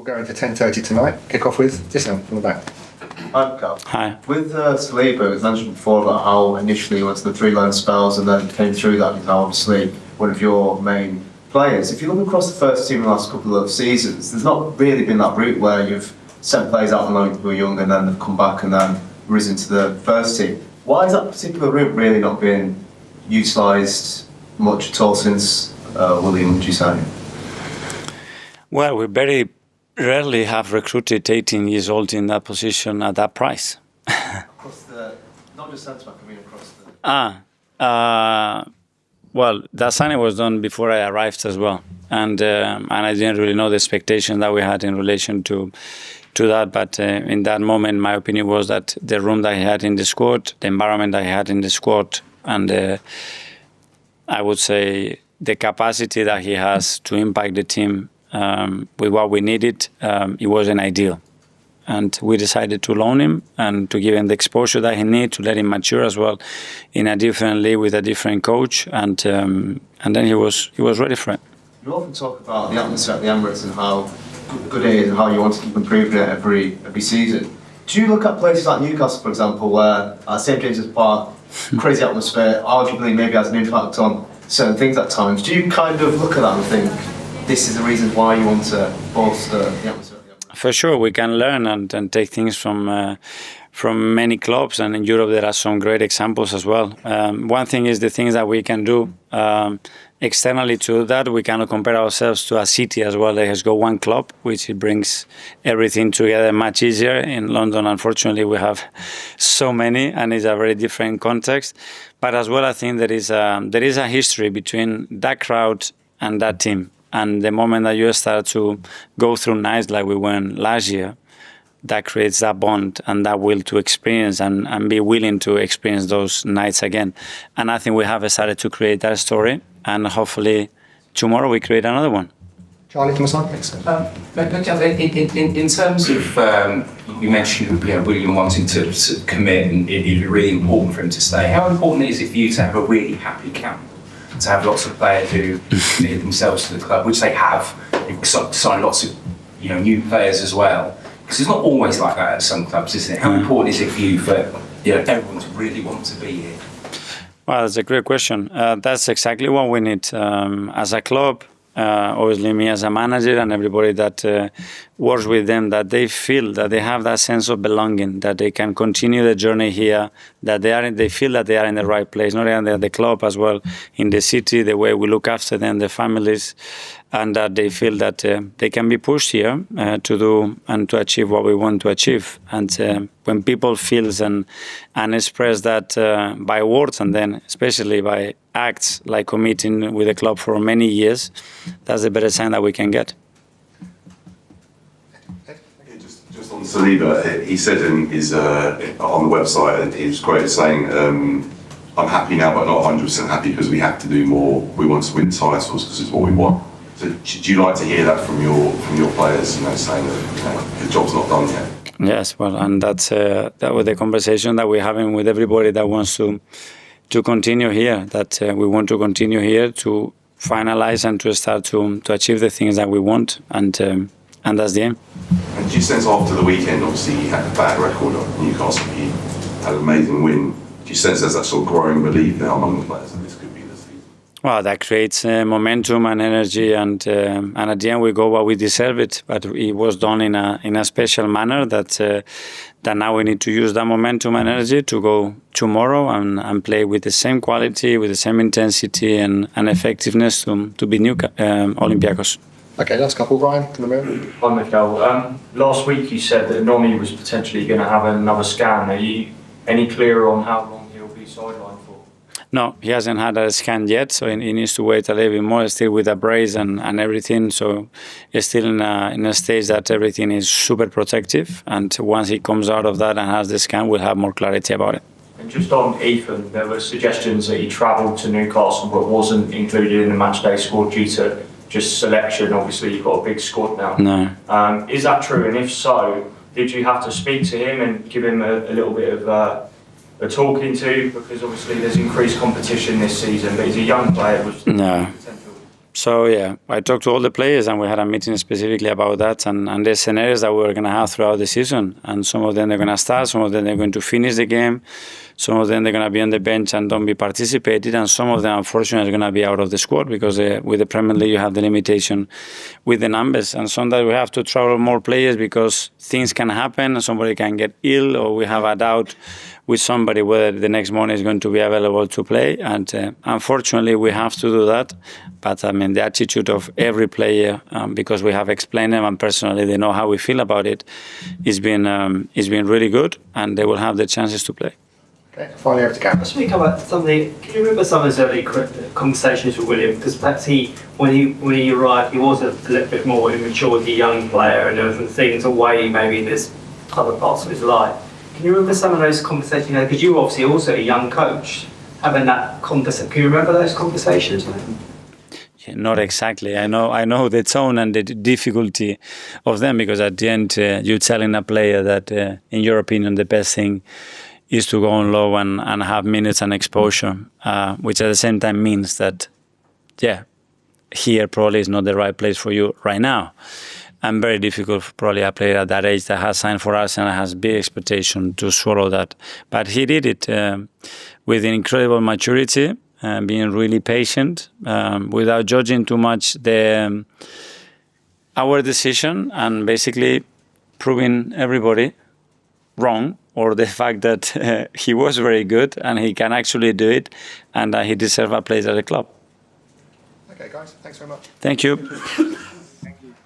going to 10:30 tonight. Kick off with Islam from the back. Hi, Mikel. Hi. With Saliba, it was mentioned before about how initially he went to the 3 loan spells and then came through that. He's now obviously one of your main players. If you look across the first team in the last couple of seasons, there's not really been that route where you've sent players out on loan who were young and then they've come back and then risen to the first team. Why has that particular route really not been utilised much at all since William, would you say? Well, we very rarely have recruited 18 years old in that position at that price. Across the, not just centre back, I mean across the... Well, that signing was done before I arrived as well, and I didn't really know the expectation that we had in relation to that. But in that moment, my opinion was that the room that he had in the squad, the environment that he had in the squad, and I would say the capacity that he has to impact the team with what we needed, it wasn't ideal. And we decided to loan him and to give him the exposure that he needs, to let him mature as well in a different league with a different coach, and then he was ready for it. You often talk about the atmosphere at the Emirates and how good it is and how you want to keep improving it every season. Do you look at places like Newcastle, for example, where St James's Park, crazy atmosphere, arguably maybe has an impact on certain things at times? Do you kind of look at that and think this is the reason why you want to bolster the atmosphere? For sure, we can learn and take things from many clubs, and in Europe there are some great examples as well. One thing is the things that we can do externally to that. We cannot compare ourselves to a city as well that has got one club, which it brings everything together much easier. In London, unfortunately, we have so many, and it's a very different context. But as well, I think there is a history between that crowd and that team. And the moment that you start to go through nights like we went last year, that creates that bond and that will to experience and be willing to experience those nights again. And I think we have started to create that story, and hopefully tomorrow we create another one. Charlie from the side. In terms of, you mentioned William wanting to commit, and it is really important for him to stay. How important is it for you to have a really happy camp? To have lots of players who committed themselves to the club, which they have. You've signed lots of new players as well. Because it's not always like that at some clubs, isn't it? How important is it for you for everyone to really want to be here? Well, that's a great question. That's exactly what we need as a club. Obviously, me as a manager and everybody that works with them, that they feel that they have that sense of belonging, that they can continue the journey here, that they feel that they are in the right place, not only at the club as well, in the city, the way we look after them, their families, and that they feel that they can be pushed here to do and to achieve what we want to achieve. And when people feel and express that by words and then especially by acts, like committing with the club for many years, that's the better sign that we can get. Just on Saliba, he said in his on the website, and he was quoted saying, "I'm happy now, but not 100% happy because we have to do more. We want to win titles because it's what we want." So, do you like to hear that from your players? Saying that the job's not done yet. Yes, well, and that was the conversation that we're having with everybody that wants to continue here. That we want to continue here to finalize and to start to achieve the things that we want, and that's the aim. And do you sense after the weekend, obviously you had a bad record at Newcastle, you had an amazing win. Do you sense there's that sort of growing belief now among the players that this could be the season? Well, that creates momentum and energy, and at the end we go, well, we deserve it. But it was done in a special manner that now we need to use that momentum and energy to go tomorrow and play with the same quality, with the same intensity and effectiveness to beat Olympiakos. Okay, last couple, Ryan, from the room. Hi, Mikel. Last week you said that Nwaneri was potentially going to have another scan. Are you any clearer on how long he'll be sidelined for? No, he hasn't had a scan yet, so he needs to wait a little bit more. He's still with a brace and everything, so he's still in a stage that everything is super protective. And once he comes out of that and has the scan, we'll have more clarity about it. And just on Ethan, there were suggestions that he travelled to Newcastle but wasn't included in the matchday squad due to just selection. Obviously, you've got a big squad now. No. Is that true? And if so, did you have to speak to him and give him a little bit of a talking to? Because obviously there's increased competition this season, but he's a young player with no. potential. So yeah, I talked to all the players and we had a meeting specifically about that and the scenarios that we were going to have throughout the season. And some of them they're going to start, some of them they're going to finish the game, some of them they're going to be on the bench and don't be participated, and some of them unfortunately are going to be out of the squad because with the Premier League you have the limitation with the numbers. And sometimes we have to travel more players because things can happen, somebody can get ill, or we have a doubt with somebody whether the next morning is going to be available to play. And unfortunately, we have to do that. But I mean, the attitude of every player, because we have explained them and personally they know how we feel about it, it's been really good, and they will have the chances to play. Okay, finally over to Gary. Just want to come back to something. Can you remember some of his early conversations with William? Because perhaps when he arrived, he was a little bit more immature as a young player, and there were some things away maybe in this other parts of his life. Can you remember some of those conversations? Because you were obviously also a young coach, having that conversation. Can you remember those conversations? Yeah, not exactly. I know the tone and the difficulty of them, because at the end you're telling a player that, in your opinion, the best thing is to go on low and have minutes and exposure, which at the same time means that, yeah, here probably is not the right place for you right now. And very difficult for probably a player at that age that has signed for us and has big expectation to swallow that. But he did it with incredible maturity, being really patient, without judging too much our decision, and basically proving everybody wrong, or the fact that he was very good and he can actually do it, and he deserves a place at the club. Okay, guys, thanks very much. Thank you. Thank you.